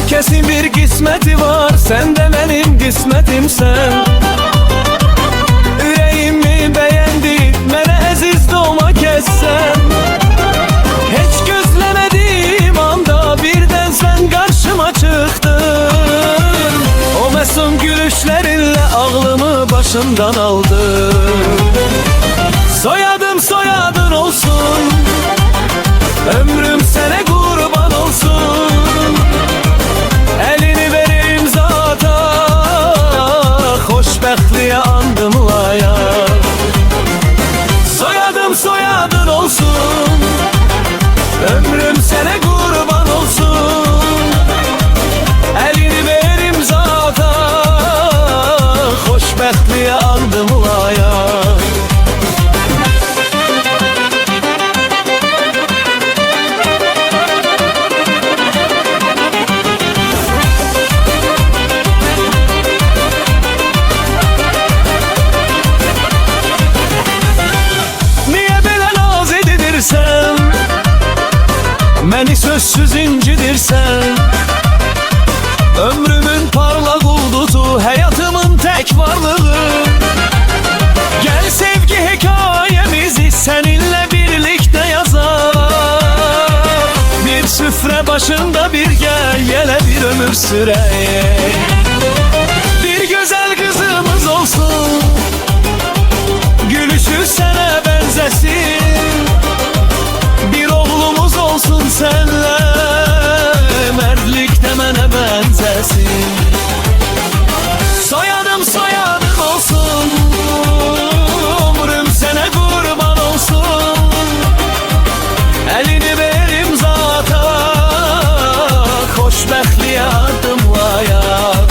Herkesin bir kısmeti var, sen de benim kısmetimsen. Yüreğimi beğendi, mene əziz doma kessen. Hiç gözlemediğim anda birden sen karşıma çıktın. O mesum gülüşlerinle ağlımı başımdan aldın. Soyadım soyadın olsun, ömrüm sana kurban olsun. Elini vereyim zata, hoşbəxtliyə andımlaya. Soyadım soyadın olsun, ömrüm sana kurban olsun. Elini vereyim zata, hoşbəxtliyə andımlaya. Məni sözsüz incidirsən. Ömrümün parlak ulduzu, hayatımın tek varlığı. Gel sevgi hikayemizi seninle birlikte yazar. Bir süfre başında birge yele bir ömür süreyim. Bir güzel kızımız olsun, gülüşü sana benzesin. Bir oğlumuz olsun senle, mertlikte mene benzesin. Soyadım soyadın olsun, ömrüm sana kurban olsun. Elini verim zata, hoşbəxtliyə adımlayar.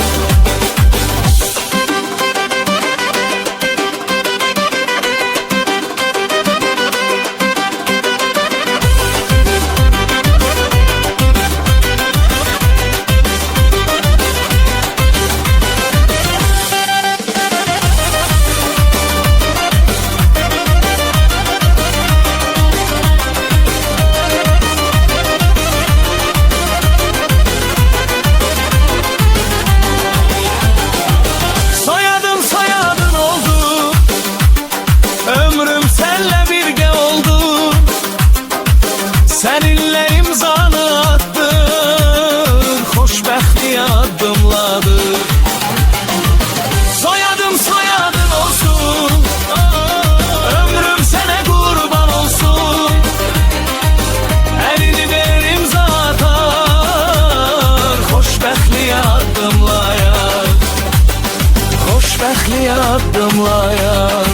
Seninle imzanı attık, hoşbəxtliyə adımladık. Soyadım soyadın olsun, ömrüm sana kurban olsun. Elini ver imzata, hoşbəxtliyə adımlayar. Hoşbəxtliyə adımlayar.